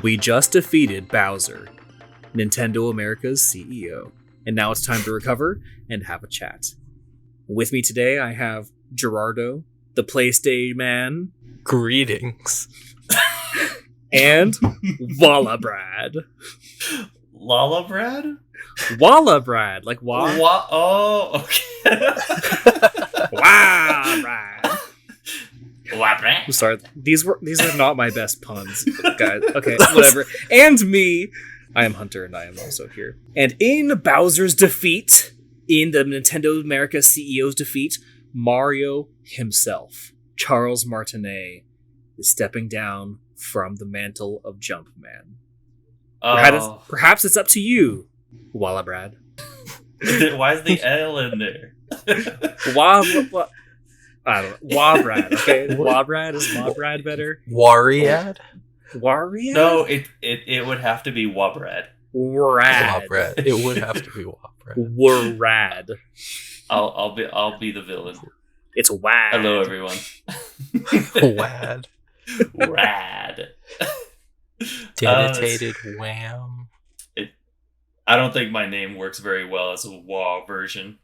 We just defeated Bowser, Nintendo America's CEO, and now it's time to recover and have a chat. With me today, I have Gerardo, the PlayStation Man, Greetings. and Walla Brad. Lala Brad? Walla Brad, like wah? Oh, okay. Wah Brad. Wah, Brad. I'm sorry, these are not my best puns, guys. Okay, whatever. And me, I am Hunter, and I am also here. And in Bowser's defeat, in the Nintendo America CEO's defeat, Mario himself, Charles Martinet, is stepping down from the mantle of Jumpman. Perhaps it's up to you, Walla Brad. Why is the L in there? I don't know. Wabrad, okay? Wabrad, is Wabrad better? Wariad? Wariad? No, it would have to be Wabrad. Rad. Wabrad. It would have to be Wabrad. Warad. I'll be the villain. It's Wad. Hello, everyone. Wad. Rad. Dedicated wham. I don't think my name works very well as a WoW version.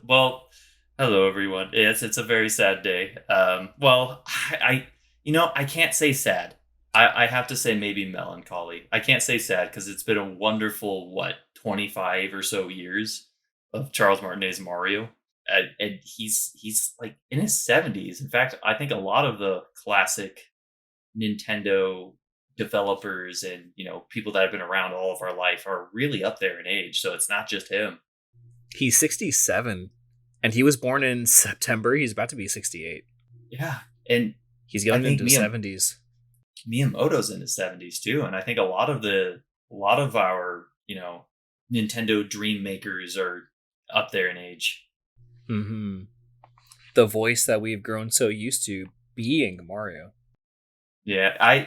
Well, hello everyone. Yes, it's a very sad day. Well, I can't say sad. I have to say maybe melancholy. I can't say sad because it's been a wonderful 25 or so years of Charles Martinet's Mario, and he's like in his 70s. In fact, I think a lot of the classic Nintendo developers and people that have been around all of our life are really up there in age. So it's not just him. He's 67, and he was born in September. He's about to be 68. Yeah, and he's going into his 70s. Miyamoto's in his 70s too, and I think a lot of our Nintendo dream makers are up there in age. Mm-hmm. The voice that we've grown so used to being Mario. Yeah,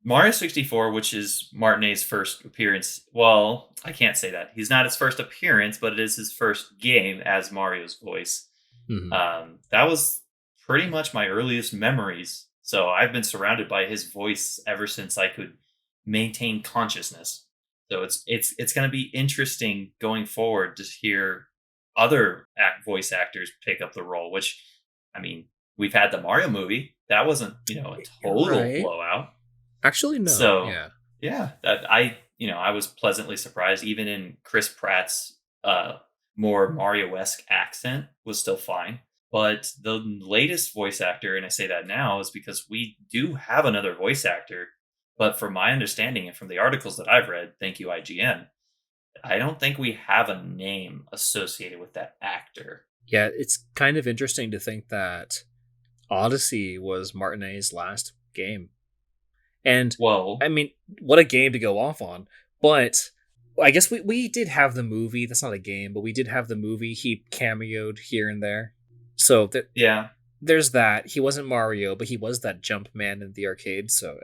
Mario 64, which is Martinet's first appearance. Well, I can't say that. He's not his first appearance, but it is his first game as Mario's voice. Mm-hmm. That was pretty much my earliest memories. So I've been surrounded by his voice ever since I could maintain consciousness. So it's going to be interesting going forward to hear other voice actors pick up the role, which, I mean, we've had the Mario movie. That wasn't, a total blowout. Actually, no. So yeah, I was pleasantly surprised. Even in Chris Pratt's more Mario-esque accent was still fine. But the latest voice actor, and I say that now, is because we do have another voice actor. But from my understanding and from the articles that I've read, thank you IGN, I don't think we have a name associated with that actor. Yeah, it's kind of interesting to think that Odyssey was Martinet's last game. And, well, I mean, what a game to go off on. But I guess we did have the movie. That's not a game, but we did have the movie. He cameoed here and there. So, there's that. He wasn't Mario, but he was that Jumpman in the arcade. So,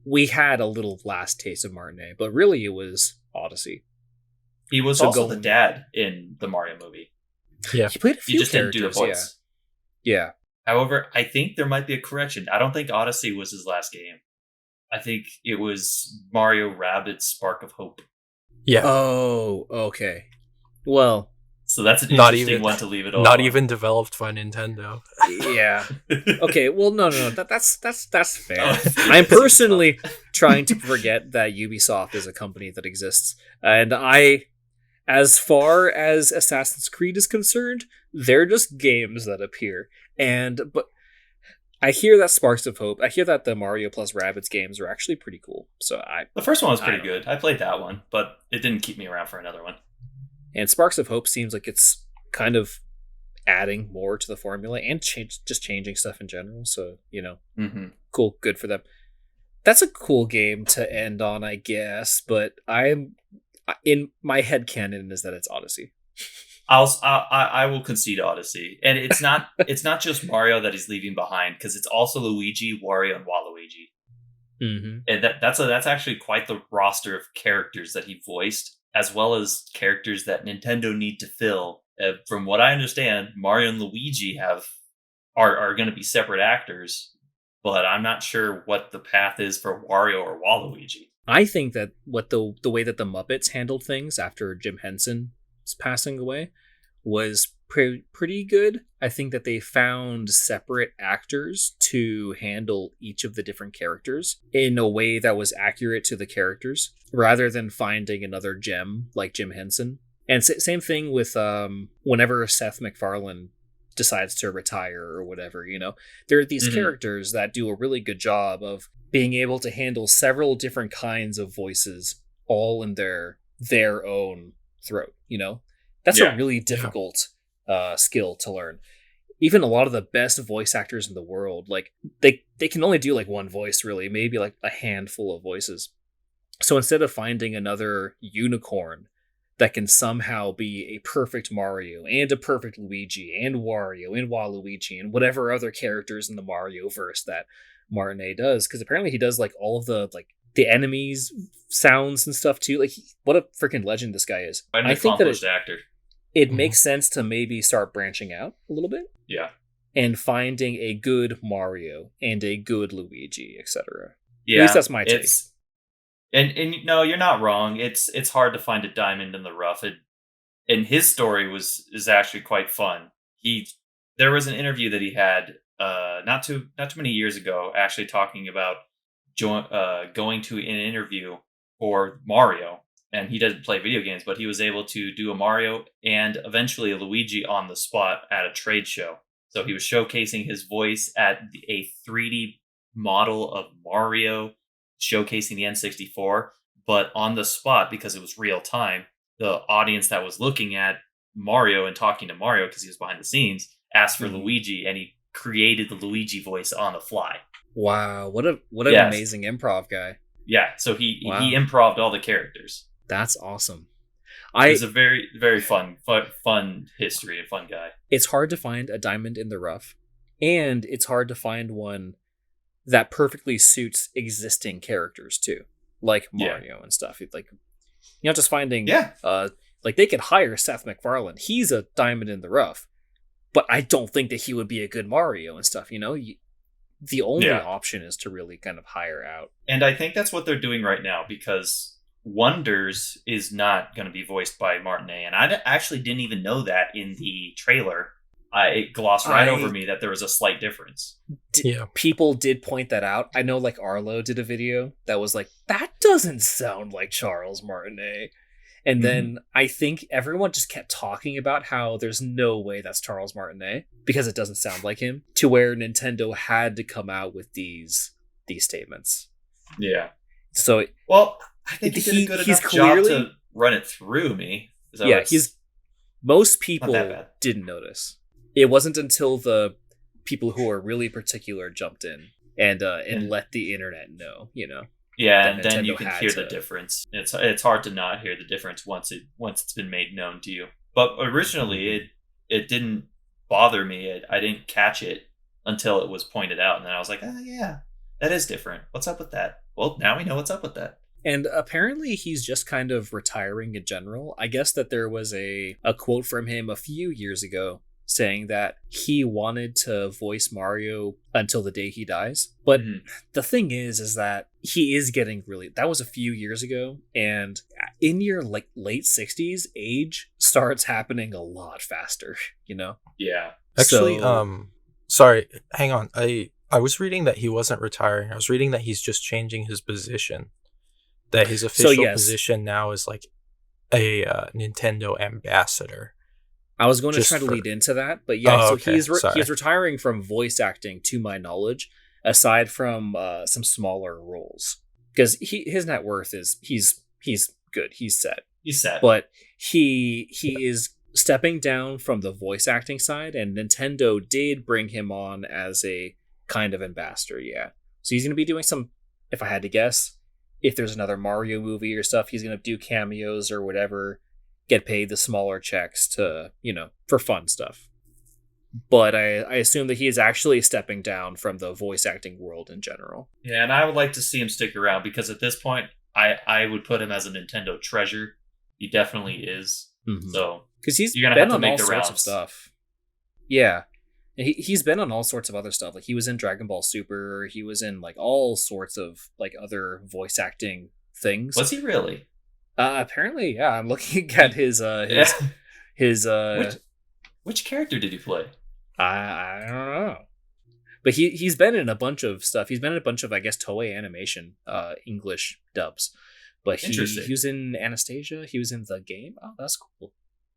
we had a little last taste of Martinet, but really it was Odyssey. He was also the dad in the Mario movie. Yeah. He played a few just characters. Didn't do the voice. Yeah. However, I think there might be a correction. I don't think Odyssey was his last game. I think it was Mario Rabbids Spark of Hope. Yeah. Oh, okay. Well, so that's an interesting one to leave it all. Not even developed by Nintendo. Yeah. Okay. Well, no. That's fair. I'm personally trying to forget that Ubisoft is a company that exists, and as far as Assassin's Creed is concerned, they're just games that appear. But I hear that Sparks of Hope. I hear that the Mario plus Rabbids games are actually pretty cool. So the first one was pretty good. I played that one, but it didn't keep me around for another one. And Sparks of Hope seems like it's kind of adding more to the formula and just changing stuff in general. So Cool, good for them. That's a cool game to end on, I guess. But I'm in my head canon is that it's Odyssey. I will concede Odyssey, and it's not just Mario that he's leaving behind, because it's also Luigi, Wario, and Waluigi. Mm-hmm. And that's actually quite the roster of characters that he voiced, as well as characters that Nintendo need to fill. From what I understand, Mario and Luigi are going to be separate actors, but I'm not sure what the path is for Wario or Waluigi. I think that what the way that the Muppets handled things after Jim Henson's passing away was pretty good. I think that they found separate actors to handle each of the different characters in a way that was accurate to the characters, rather than finding another gem like Jim Henson. And same thing with whenever Seth MacFarlane decides to retire or whatever, there are these characters that do a really good job of being able to handle several different kinds of voices all in their own throat. That's a really difficult skill to learn. Even a lot of the best voice actors in the world, like they can only do like one voice, really, maybe like a handful of voices. So instead of finding another unicorn that can somehow be a perfect Mario and a perfect Luigi and Wario and Waluigi and whatever other characters in the Mario verse that Martinet does, because apparently he does like all of the the enemies sounds and stuff too. Like, what a freaking legend this guy is. I think that actor. It makes sense to maybe start branching out a little bit. Yeah. And finding a good Mario and a good Luigi, etc. Yeah. At least that's my take. And no, you're not wrong. It's hard to find a diamond in the rough. And his story is actually quite fun. There was an interview that he had not too many years ago, actually talking about going to an interview for Mario, and he doesn't play video games, but he was able to do a Mario and eventually a Luigi on the spot at a trade show. So he was showcasing his voice at a 3D model of Mario, showcasing the N64, but on the spot, because it was real time, the audience that was looking at Mario and talking to Mario, because he was behind the scenes, asked for Luigi, and he created the Luigi voice on the fly. Wow, what an amazing improv guy. Yeah, so he improv'd all the characters. That's awesome. It's a very, very fun history, a fun guy. It's hard to find a diamond in the rough, and it's hard to find one that perfectly suits existing characters too, like Mario and stuff. Like, just finding, like they could hire Seth MacFarlane. He's a diamond in the rough, but I don't think that he would be a good Mario and stuff. The only option is to really kind of hire out. And I think that's what they're doing right now, because Wonders is not going to be voiced by Martinet. And I actually didn't even know that in the trailer. It glossed over me that there was a slight difference. People did point that out. I know like Arlo did a video that was like, that doesn't sound like Charles Martinet. And then I think everyone just kept talking about how there's no way that's Charles Martinet because it doesn't sound like him, to where Nintendo had to come out with these statements. Yeah. So, well, I think he did a good enough job to run it through me. Most people didn't notice. It wasn't until the people who are really particular jumped in and let the internet know, Yeah, and then you can hear the difference. It's hard to not hear the difference once it's been made known to you. But originally, it didn't bother me. I didn't catch it until it was pointed out, and then I was like, oh yeah, that is different. What's up with that? Well, now we know what's up with that. And apparently he's just kind of retiring in general. I guess that there was a quote from him a few years ago saying that he wanted to voice Mario until the day he dies. But the thing is that he is getting that was a few years ago. And in your late 60s, age starts happening a lot faster, Yeah. Actually, sorry, hang on. I was reading that he wasn't retiring. I was reading that he's just changing his position. That his official position now is like a Nintendo ambassador. I was going to try to lead into that, but he's retiring from voice acting, to my knowledge, aside from some smaller roles, because his net worth is he's good, he's set, but he is stepping down from the voice acting side, and Nintendo did bring him on as a kind of ambassador. So he's going to be doing some, if I had to guess, if there's another Mario movie or stuff, he's going to do cameos or whatever, get paid the smaller checks to, for fun stuff. But I assume that he is actually stepping down from the voice acting world in general. Yeah, and I would like to see him stick around, because at this point, I would put him as a Nintendo treasure. He definitely is. So because he's been on all sorts of stuff. Yeah. He's been on all sorts of other stuff. Like he was in Dragon Ball Super. He was in like all sorts of like other voice acting things. Was he really? Apparently, yeah. I'm looking at his which character did he play? I don't know. But he's been in a bunch of stuff. He's been in a bunch of, I guess, Toei Animation English dubs. But he was in Anastasia. He was in the game. Oh, that's cool.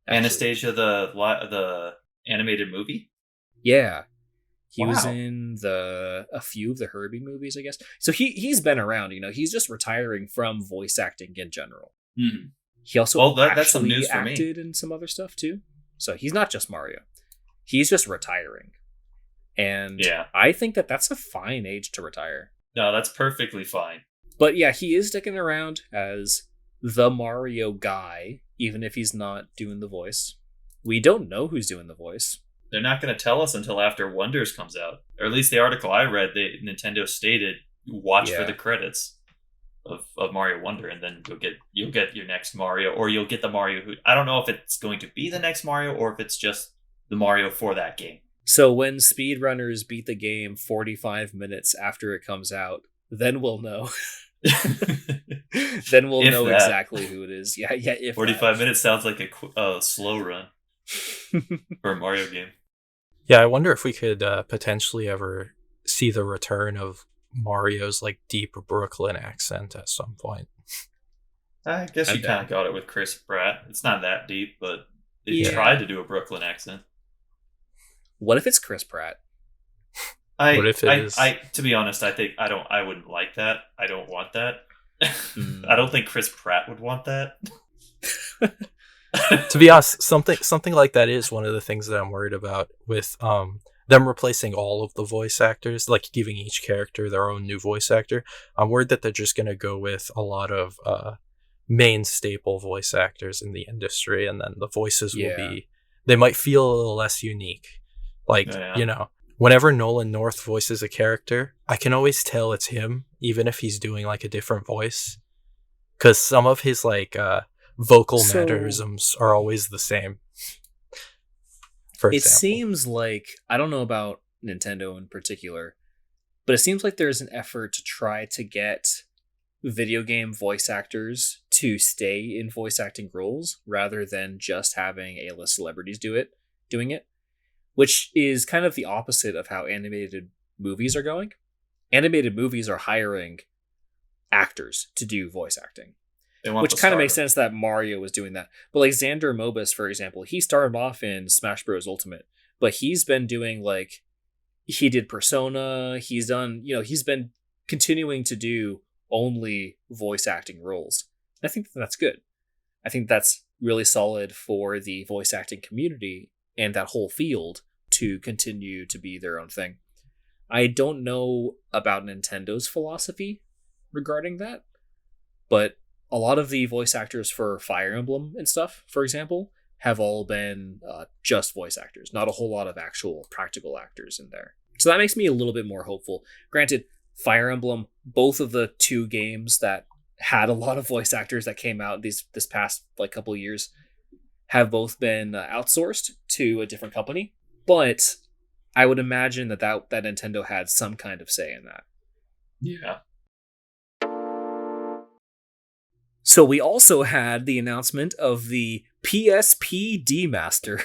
Actually. Anastasia, the animated movie? Yeah. He was in a few of the Herbie movies, I guess. So he's been around, he's just retiring from voice acting in general. Mm-hmm. He also that's some news for acted in some other stuff too. So he's not just Mario. He's just retiring. And I think that's a fine age to retire. No, that's perfectly fine. But yeah, he is sticking around as the Mario guy, even if he's not doing the voice. We don't know who's doing the voice. They're not going to tell us until after Wonders comes out. Or at least the article I read, Nintendo stated, watch for the credits of Mario Wonder, and then you'll get your next Mario, or you'll get the Mario who... I don't know if it's going to be the next Mario, or if it's just the Mario for that game. So when speedrunners beat the game 45 minutes after it comes out, then we'll know. Then we'll know exactly who it is. Yeah. If 45 minutes sounds like a slow run for a Mario game. Yeah, I wonder if we could potentially ever see the return of Mario's like deep Brooklyn accent at some point. I guess you kind of got it with Chris Pratt. It's not that deep, but they tried to do a Brooklyn accent. What if it's Chris Pratt? What if it is? To be honest, I wouldn't like that. I don't want that. I don't think Chris Pratt would want that. To be honest, something like that is one of the things that I'm worried about with them replacing all of the voice actors, like giving each character their own new voice actor. I'm worried that they're just going to go with a lot of main staple voice actors in the industry, and then the voices they might feel a little less unique. Like, whenever Nolan North voices a character, I can always tell it's him, even if he's doing like a different voice. Because some of his like vocal mannerisms are always the same. For example. It seems like, I don't know about Nintendo in particular, but it seems like there's an effort to try to get video game voice actors to stay in voice acting roles rather than just having A-list celebrities doing it. Which is kind of the opposite of how animated movies are going. Animated movies are hiring actors to do voice acting. Which kind of makes sense that Mario was doing that. But like Xander Mobus, for example, he started off in Smash Bros. Ultimate. But he's been doing he did Persona. He's been continuing to do only voice acting roles. And I think that's good. I think that's really solid for the voice acting community and that whole field to continue to be their own thing. I don't know about Nintendo's philosophy regarding that, but a lot of the voice actors for Fire Emblem and stuff, for example, have all been just voice actors, not a whole lot of actual practical actors in there. So that makes me a little bit more hopeful. Granted, Fire Emblem, both of the two games that had a lot of voice actors that came out this past couple years, have both been outsourced to a different company, but I would imagine that Nintendo had some kind of say in that. Yeah. So we also had the announcement of the PSP Demaster.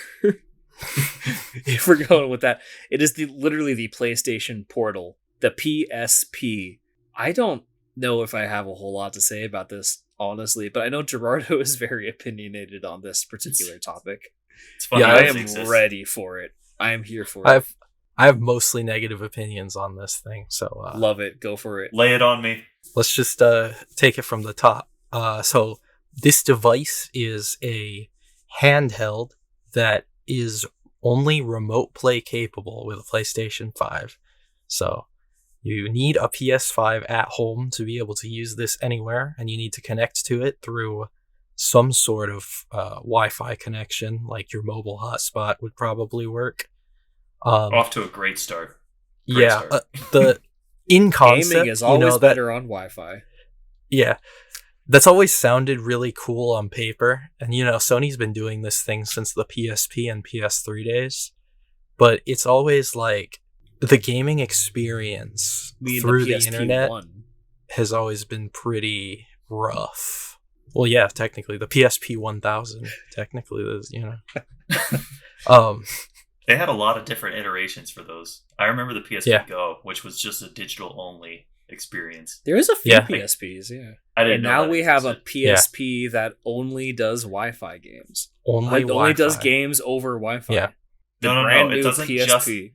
If we're going with that, it is literally the PlayStation Portal, the PSP. I don't know if I have a whole lot to say about this, honestly, but I know Gerardo is very opinionated on this particular topic. It's funny. I am ready for it. I am here for it. I have mostly negative opinions on this thing, so love it. Go for it. Lay it on me. Let's just take it from the top. So this device is a handheld that is only remote play capable with a PlayStation 5. So you need a PS5 at home to be able to use this anywhere, and you need to connect to it through some sort of Wi-Fi connection, like your mobile hotspot would probably work. Off to a great start. In concept, gaming is always better on Wi-Fi. Yeah, that's always sounded really cool on paper, and Sony's been doing this thing since the PSP and PS3 days. but it's always like the gaming experience through the internet has always been pretty rough. Well, yeah, technically the PSP 1000 technically is, They had a lot of different iterations for those. I remember the PSP Go, which was just a digital only experience. There is a few PSPs, I didn't know now we have a PSP that only does Wi-Fi games. Only does games over Wi-Fi. Yeah. No, it doesn't PSP.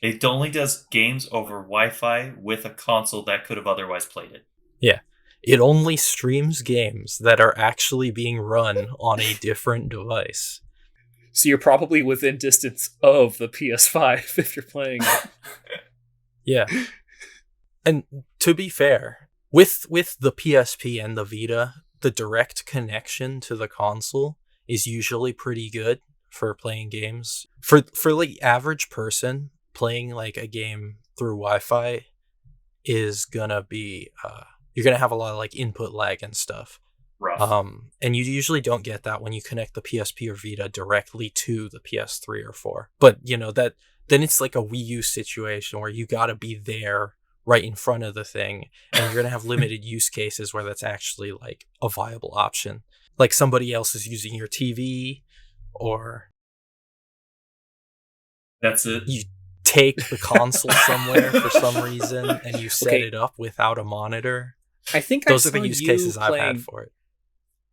It only does games over Wi-Fi with a console that could have otherwise played it. Yeah. It only streams games that are actually being run on a different device. So you're probably within distance of the PS5 if you're playing it. Yeah. And to be fair, with the PSP and the Vita, the direct connection to the console is usually pretty good for playing games. For the average person, playing like a game through Wi-Fi is gonna be you're gonna have a lot of like input lag and stuff. Rough. And you usually don't get that when you connect the PSP or Vita directly to the PS3 or 4. But that then it's like a Wii U situation where you gotta be there right in front of the thing, and you're gonna have limited use cases where that's actually like a viable option. Like somebody else is using your TV, or that's it. You take the console somewhere for some reason and you set it up without a monitor. I think those are the use cases I've had for it.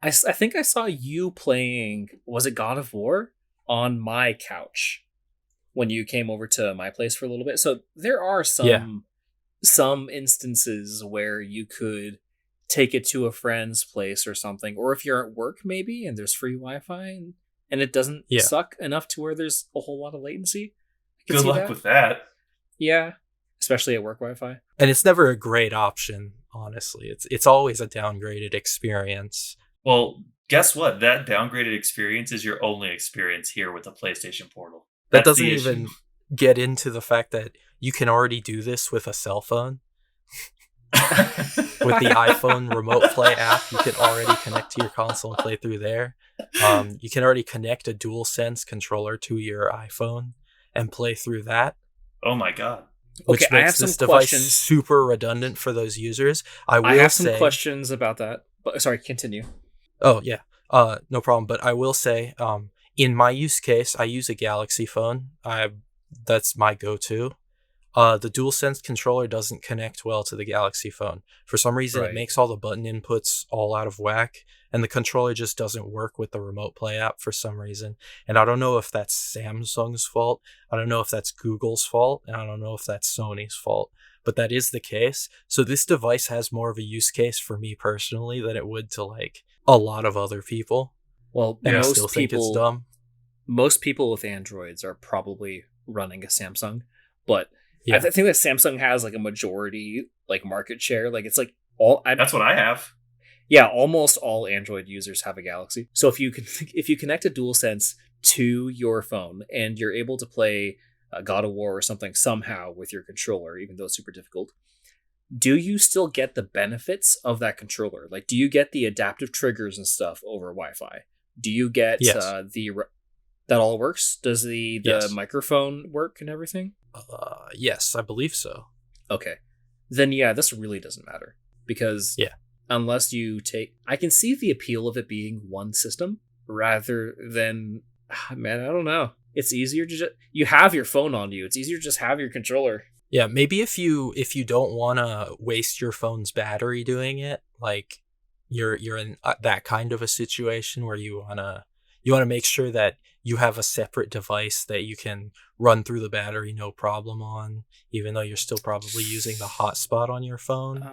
I think I saw you playing, was it God of War, on my couch when you came over to my place for a little bit. So there are some instances where you could take it to a friend's place or something, or if you're at work maybe and there's free Wi-Fi and it doesn't suck enough to where there's a whole lot of latency. Good luck with that. Yeah, especially at work Wi-Fi. And it's never a great option, honestly. It's always a downgraded experience. Well, guess what? That downgraded experience is your only experience here with the PlayStation Portal. That doesn't even get into the fact that you can already do this with a cell phone. With the iPhone Remote Play app, you can already connect to your console and play through there. You can already connect a DualSense controller to your iPhone and play through that. Oh my god. Which makes this device super redundant for those users. I have some questions about that. But sorry, continue. Oh, yeah. No problem. But I will say, in my use case, I use a Galaxy phone. That's my go-to. The DualSense controller doesn't connect well to the Galaxy phone. For some reason, it makes all the button inputs all out of whack, and the controller just doesn't work with the Remote Play app for some reason. And I don't know if that's Samsung's fault, I don't know if that's Google's fault, and I don't know if that's Sony's fault, but that is the case. So this device has more of a use case for me personally than it would to like a lot of other people. Well, and I still think it's dumb. Most people with Androids are probably running a Samsung, but I think that Samsung has like a majority like market share. Like it's like that's what I have. Yeah, almost all Android users have a Galaxy. So if you connect a DualSense to your phone and you're able to play God of War or something somehow with your controller, even though it's super difficult, do you still get the benefits of that controller? Like, do you get the adaptive triggers and stuff over Wi-Fi? Do you get that all works? Does the microphone work and everything? Yes, I believe so. Okay. Then this really doesn't matter. Because unless you I can see the appeal of it being one system rather than, man, I don't know. It's easier to you have your phone on you. It's easier to just have your controller. Yeah, maybe if you don't want to waste your phone's battery doing it, like you're in that kind of a situation where you want to make sure that you have a separate device that you can run through the battery no problem on, even though you're still probably using the hotspot on your phone.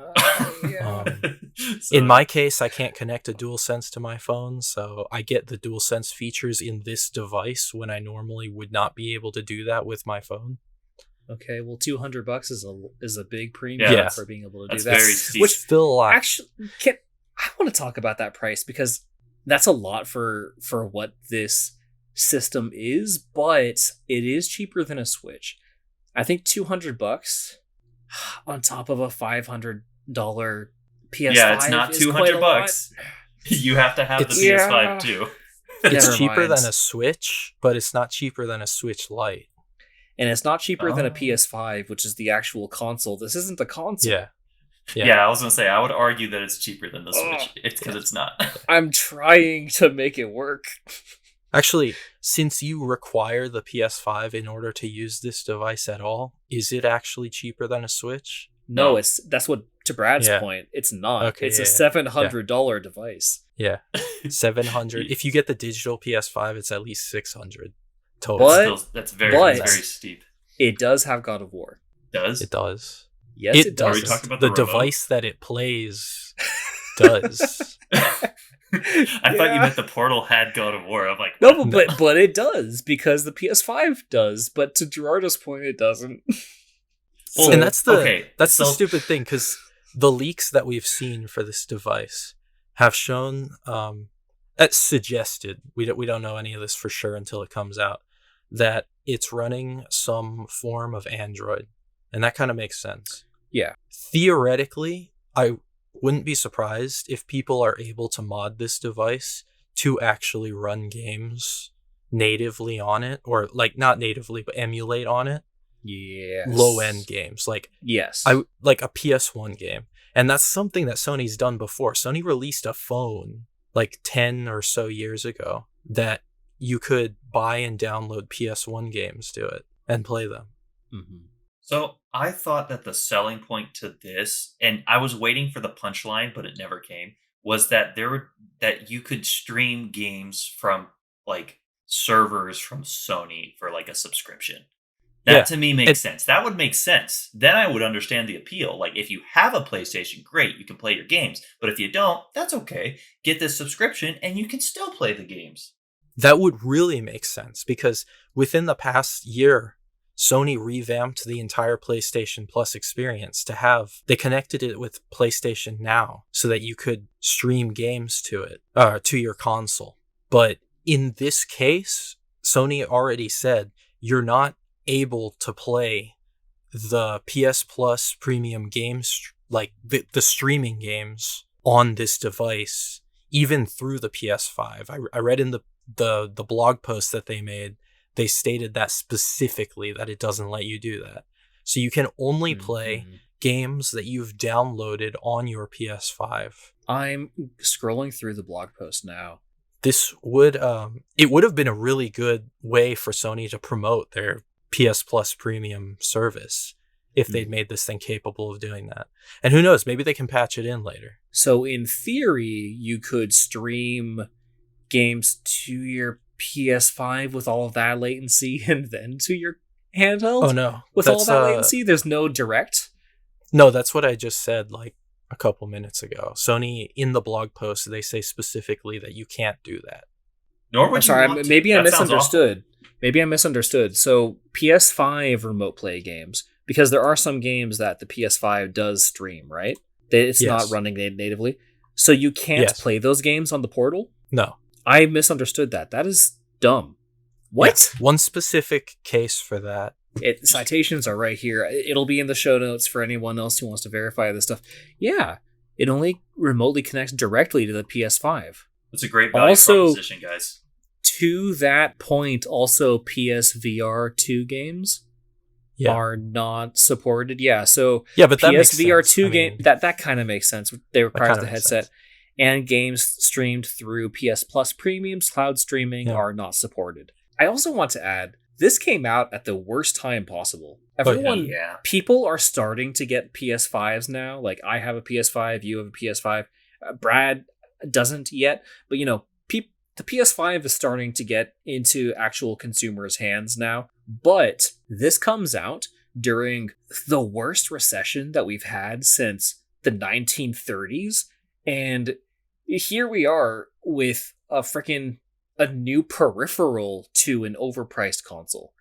In my case, I can't connect a DualSense to my phone, so I get the DualSense features in this device when I normally would not be able to do that with my phone. Okay, well, $200 is a big premium for being able to do that. Very steep. Which still a lot. Actually, I want to talk about that price because that's a lot for what this system is, but it is cheaper than a Switch. I think $200 on top of a $500 PS5. Yeah, it's not $200. You have to have the PS5 too. It's cheaper than a Switch, but it's not cheaper than a Switch Lite. And it's not cheaper than a PS5, which is the actual console. This isn't the console. Yeah, I was going to say, I would argue that it's cheaper than the Switch. It's because it's not. I'm trying to make it work. Actually, since you require the PS5 in order to use this device at all, is it actually cheaper than a Switch? No, that's what, to Brad's point, it's not. Okay, it's a $700 device. Yeah, $700. If you get the digital PS5, it's at least $600 total. That's very steep. It does have God of War. Does? It does. Yes, it does. Are we talking about the device that it plays does. I thought you meant the Portal had God of War. I'm like, no, but it does, because the PS5 does. But to Gerardo's point, it doesn't. Well, and that's the stupid thing, because the leaks that we've seen for this device have shown, that's suggested, we don't know any of this for sure until it comes out, that it's running some form of Android. And that kind of makes sense. Yeah. Theoretically, I wouldn't be surprised if people are able to mod this device to actually run games natively on it, or like not natively, but emulate on it. Yes. Low-end games. Like a PS1 game. And that's something that Sony's done before. Sony released a phone like 10 or so years ago that you could buy and download PS1 games to it and play them. Mm-hmm. So I thought that the selling point to this, and I was waiting for the punchline, but it never came, was that that you could stream games from like servers from Sony for like a subscription. That to me makes sense. That would make sense. Then I would understand the appeal. Like, if you have a PlayStation, great, you can play your games. But if you don't, that's okay. Get this subscription and you can still play the games. That would really make sense, because within the past year, Sony revamped the entire PlayStation Plus experience they connected it with PlayStation Now so that you could stream games to it, to your console. But in this case, Sony already said you're not able to play the PS Plus premium games, like the streaming games on this device, even through the PS5. I read in the blog post that they made, they stated that specifically, that it doesn't let you do that. So you can only play games that you've downloaded on your PS5. I'm scrolling through the blog post now. This would it would have been a really good way for Sony to promote their PS Plus premium service if they'd made this thing capable of doing that. And who knows, maybe they can patch it in later. So in theory, you could stream games to your PS5 with all of that latency and then to your handheld? Oh no. With all that latency? There's no direct? No, that's what I just said like a couple minutes ago. Sony, in the blog post, they say specifically that you can't do that. Nor would you want to. Maybe I misunderstood. Maybe I misunderstood. So PS5 remote play games, because there are some games that the PS5 does stream, right? It's not running natively. So you can't play those games on the Portal? No. I misunderstood that. That is dumb. What? Yeah, one specific case for that. Citations are right here. It'll be in the show notes for anyone else who wants to verify this stuff. Yeah, it only remotely connects directly to the PS5. It's a great value proposition, guys. To that point, also PSVR 2 games are not supported. Yeah, so but that PSVR 2 game that kind of makes sense. They require the headset. And games streamed through PS Plus Premium's cloud streaming are not supported. I also want to add, this came out at the worst time possible. People are starting to get PS5s now. Like, I have a PS5, you have a PS5. Brad doesn't yet, but the PS5 is starting to get into actual consumers' hands now. But this comes out during the worst recession that we've had since the 1930s. And here we are with a new peripheral to an overpriced console.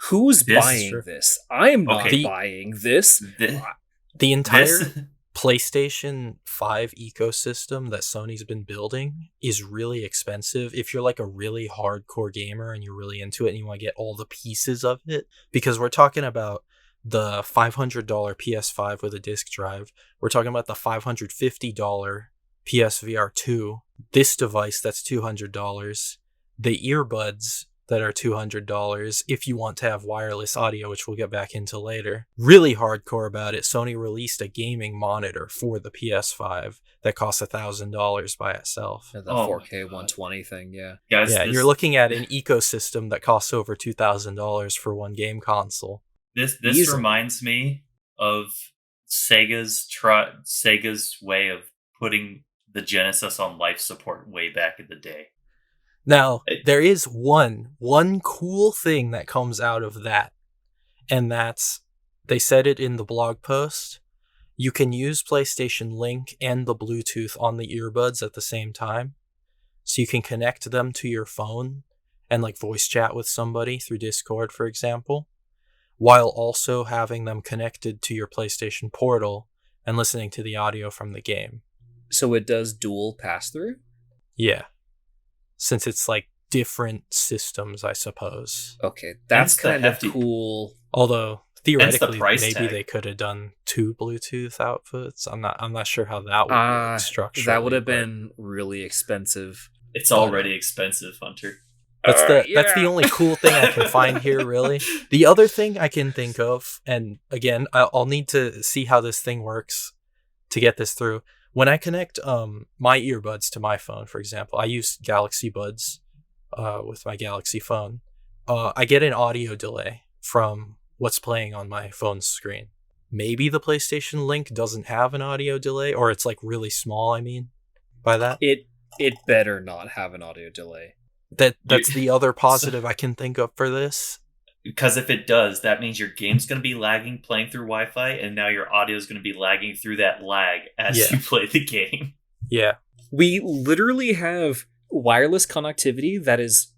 Who's buying this? I'm not buying this. The entire PlayStation 5 ecosystem that Sony's been building is really expensive if you're like a really hardcore gamer and you're really into it and you want to get all the pieces of it. Because we're talking about the $500 PS5 with a disc drive. We're talking about the $550 PSVR 2, this device that's $200, the earbuds that are $200 if you want to have wireless audio, which we'll get back into later. Really hardcore about it, Sony released a gaming monitor for the PS5 that costs $1,000 by itself. The 4K 120 thing, yeah. Guys, you're looking at an ecosystem that costs over $2,000 for one game console. This reminds me of Sega's way of putting the Genesis on life support way back in the day. Now, there is one cool thing that comes out of that, and that's, they said it in the blog post, you can use PlayStation Link and the Bluetooth on the earbuds at the same time, so you can connect them to your phone and like voice chat with somebody through Discord, for example, while also having them connected to your PlayStation Portal and listening to the audio from the game. So it does dual pass-through? Yeah. Since it's like different systems, I suppose. Okay, that's kind of cool. Although theoretically, maybe they could have done 2 Bluetooth outputs. I'm not sure how that would work structurally. That would have been really expensive. It's already expensive, Hunter. That's the only cool thing I can find here, really. The other thing I can think of, and again, I'll need to see how this thing works to get this through. When I connect my earbuds to my phone, for example, I use Galaxy Buds with my Galaxy phone. I get an audio delay from what's playing on my phone's screen. Maybe the PlayStation Link doesn't have an audio delay, or it's like really small, I mean, by that. It better not have an audio delay. That's the other positive I can think of for this. Because if it does, that means your game's going to be lagging playing through Wi-Fi, and now your audio is going to be lagging through that lag as you play the game. Yeah. We literally have wireless connectivity that is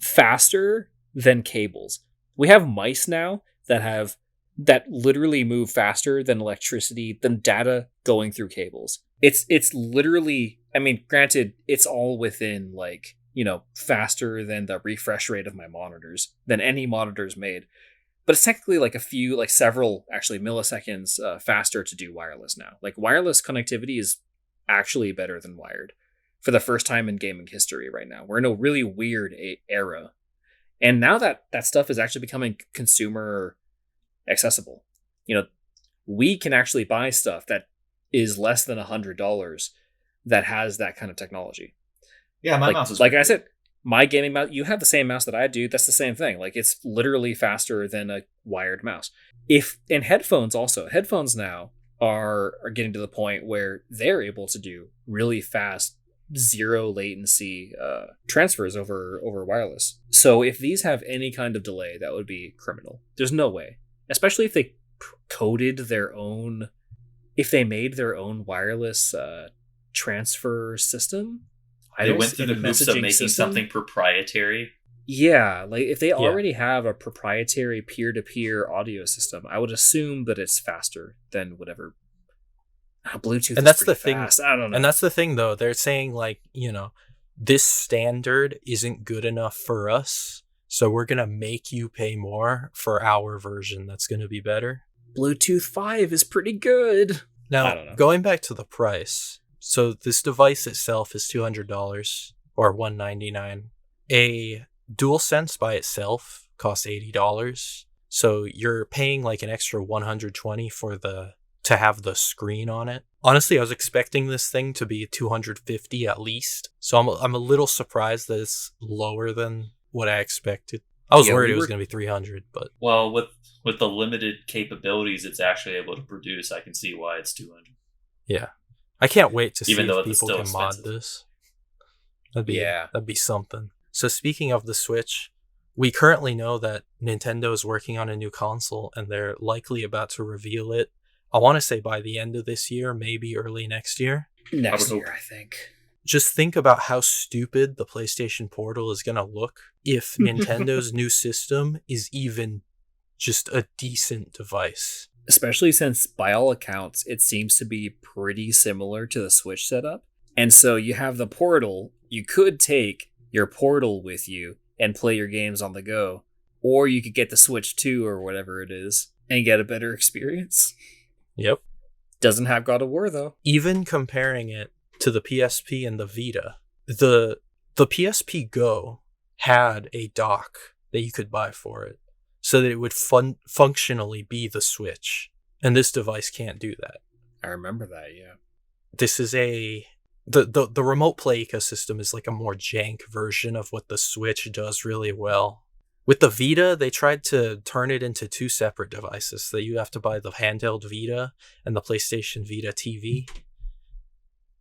faster than cables. We have mice now that literally move faster than electricity, than data going through cables. It's literally, I mean, granted, it's all within like, faster than the refresh rate of my monitors, than any monitors made. But it's technically like several actually milliseconds faster to do wireless now. Like wireless connectivity is actually better than wired for the first time in gaming history right now. We're in a really weird era. And now that stuff is actually becoming consumer accessible. We can actually buy stuff that is less than $100 that has that kind of technology. Yeah, my mouse is... Like I said, my gaming mouse, you have the same mouse that I do. That's the same thing. Like, it's literally faster than a wired mouse. And headphones also. Headphones now are getting to the point where they're able to do really fast, zero latency transfers over wireless. So if these have any kind of delay, that would be criminal. There's no way. Especially if they if they made their own wireless transfer system. They went through the hoops of making something proprietary. Yeah, like if they already have a proprietary peer-to-peer audio system, I would assume that it's faster than whatever. Bluetooth and that's is the fast. thing. I don't know. And that's the thing, though. They're saying, like, this standard isn't good enough for us, so we're going to make you pay more for our version that's going to be better. Bluetooth 5 is pretty good. Now, going back to the price... So this device itself is $200 or $199. A DualSense by itself costs $80. So you're paying like an extra $120 to have the screen on it. Honestly, I was expecting this thing to be $250 at least. So I'm a little surprised that it's lower than what I expected. I was worried it was going to be $300, but with the limited capabilities it's actually able to produce, I can see why it's $200. Yeah. I can't wait to see if people can expensive. mod this. That'd be something. So speaking of the Switch, we currently know that Nintendo is working on a new console and they're likely about to reveal it. I want to say by the end of this year, maybe early next year. Next year, I think. Just think about how stupid the PlayStation Portal is going to look if Nintendo's new system is even just a decent device. Especially since, by all accounts, it seems to be pretty similar to the Switch setup. And so you have the Portal. You could take your Portal with you and play your games on the go. Or you could get the Switch 2 or whatever it is and get a better experience. Yep. Doesn't have God of War, though. Even comparing it to the PSP and the Vita, the PSP Go had a dock that you could buy for it, so that it would functionally be the Switch. And this device can't do that. I remember that, yeah. This is the remote play ecosystem is like a more jank version of what the Switch does really well. With the Vita, they tried to turn it into two separate devices, so that you have to buy the handheld Vita and the PlayStation Vita TV.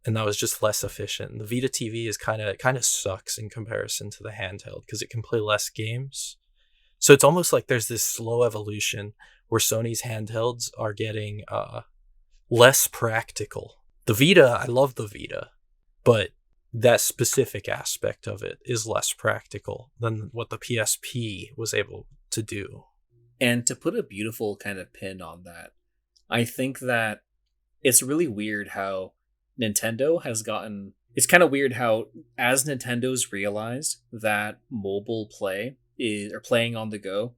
And that was just less efficient. The Vita TV is kind of sucks in comparison to the handheld because it can play less games. So it's almost like there's this slow evolution where Sony's handhelds are getting less practical. The Vita, I love the Vita, but that specific aspect of it is less practical than what the PSP was able to do. And to put a beautiful kind of pin on that, I think that it's really weird how Nintendo has gotten... It's kind of weird how, as Nintendo's realized that mobile play or playing on the go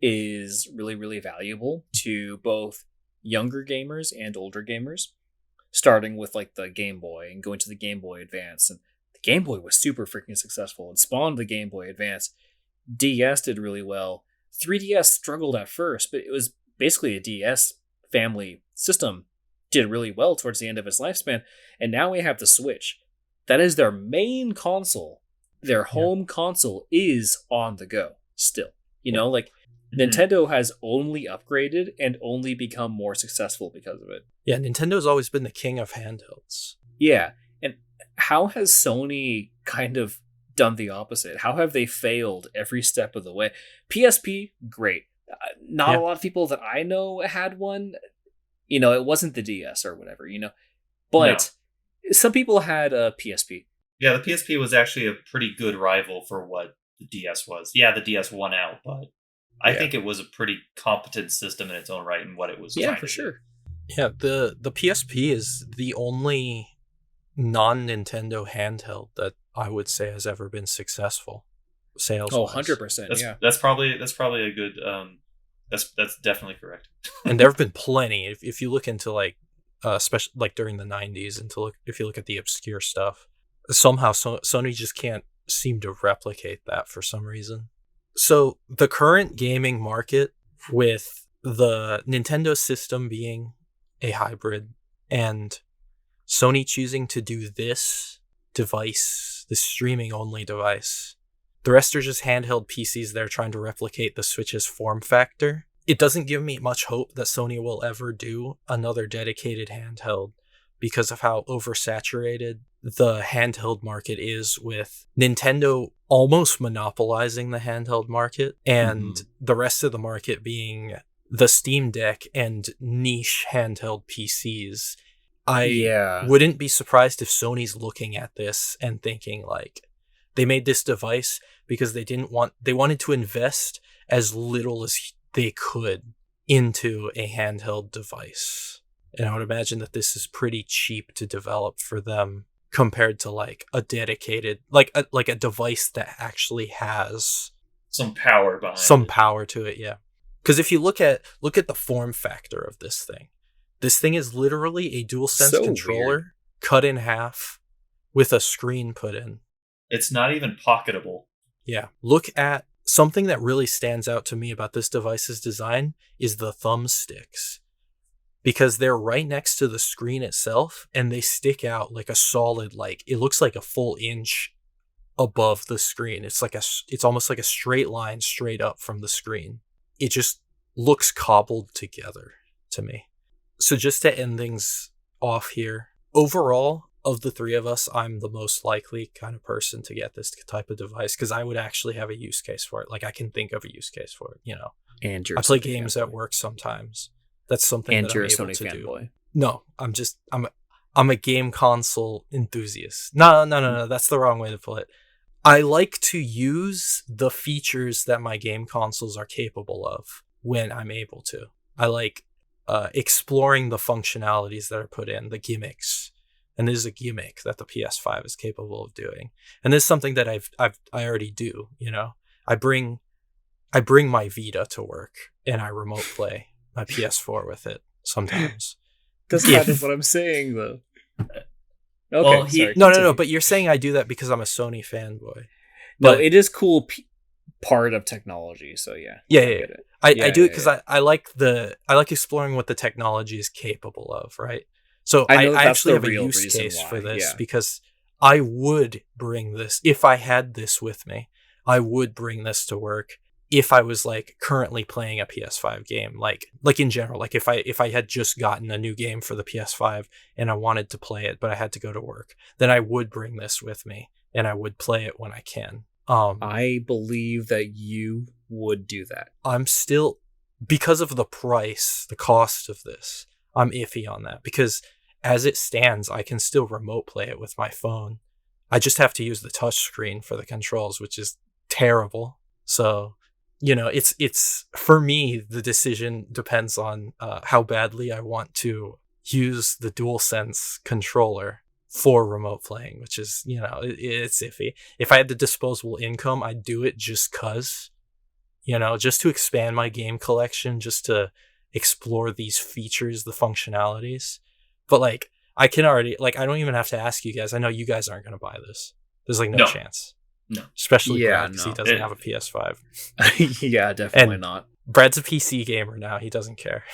is really, really valuable to both younger gamers and older gamers, starting with like the Game Boy and going to the Game Boy Advance. And the Game Boy was super freaking successful and spawned the Game Boy Advance. DS did really well. 3DS struggled at first, but it was basically a DS family system. Did really well towards the end of its lifespan. And now we have the Switch. That is their main console. Their home console is on the go still. You know, like Nintendo has only upgraded and only become more successful because of it. Yeah, Nintendo's always been the king of handhelds. Yeah, and how has Sony kind of done the opposite? How have they failed every step of the way? PSP, great. Not a lot of people that I know had one. You know, it wasn't the DS or whatever, you know. But some people had a PSP. Yeah, the PSP was actually a pretty good rival for what the DS was. Yeah, the DS won out, but I think it was a pretty competent system in its own right and what it was trying to do. Yeah, the PSP is the only non-Nintendo handheld that I would say has ever been successspecial sales-wise. 100%. That's probably a good that's definitely correct. And there have been plenty. If you look into like especially like during the 90s, if you look at the obscure stuff, somehow Sony just can't seem to replicate that for some reason. So the current gaming market, with the Nintendo system being a hybrid and Sony choosing to do this device, this streaming only device, the rest are just handheld PCs that are trying to replicate the Switch's form factor. It doesn't give me much hope that Sony will ever do another dedicated handheld because of how oversaturated the handheld market is, with Nintendo almost monopolizing the handheld market and the rest of the market being the Steam Deck and niche handheld PCs. I wouldn't be surprised if Sony's looking at this and thinking like they made this device because they wanted to invest as little as they could into a handheld device. And I would imagine that this is pretty cheap to develop for them compared to like a dedicated, like a device that actually has some power behind power to it. Yeah. Because if you look at the form factor of this thing is literally a DualSense controller cut in half with a screen put in. It's not even pocketable. Yeah. Look at something that really stands out to me about this device's design is the thumbsticks. Because they're right next to the screen itself and they stick out like a solid, like it looks like a full inch above the screen. It's almost like a straight line straight up from the screen. It just looks cobbled together to me. So just to end things off here, overall, of the three of us, I'm the most likely kind of person to get this type of device because I would actually have a use case for it. Like I can think of a use case for it, you know. And I play games at work sometimes. That's something that I'm able Sony to fanboy. do. No, I'm a game console enthusiast. No, that's the wrong way to put it. I like to use the features that my game consoles are capable of when I'm able to. I like exploring the functionalities that are put in, the gimmicks. And this is a gimmick that the PS5 is capable of doing. And this is something that I already do, you know. I bring my Vita to work and I remote play my PS4 with it sometimes. That's kind of what I'm saying, though. Okay, well, no, but you're saying I do that because I'm a Sony fanboy. No, it is cool part of technology. So yeah. I do it because I like exploring what the technology is capable of, right? So I actually have a use case for this because I would bring this if I had this with me. I would bring this to work if I was like currently playing a PS5 game, like in general, like if I had just gotten a new game for the PS5 and I wanted to play it, but I had to go to work, then I would bring this with me and I would play it when I can. I believe that you would do that. I'm still, because of the price, the cost of this, I'm iffy on that because as it stands, I can still remote play it with my phone. I just have to use the touch screen for the controls, which is terrible. So, it's for me, the decision depends on how badly I want to use the DualSense controller for remote playing, which is, it's iffy. If I had the disposable income, I'd do it just cause, just to expand my game collection, just to explore these features, the functionalities. But like, I can already, like, I don't even have to ask you guys. I know you guys aren't going to buy this. There's like no chance. No. Especially Brad, because he doesn't have a PS5. Yeah, definitely not. Brad's a PC gamer now. He doesn't care.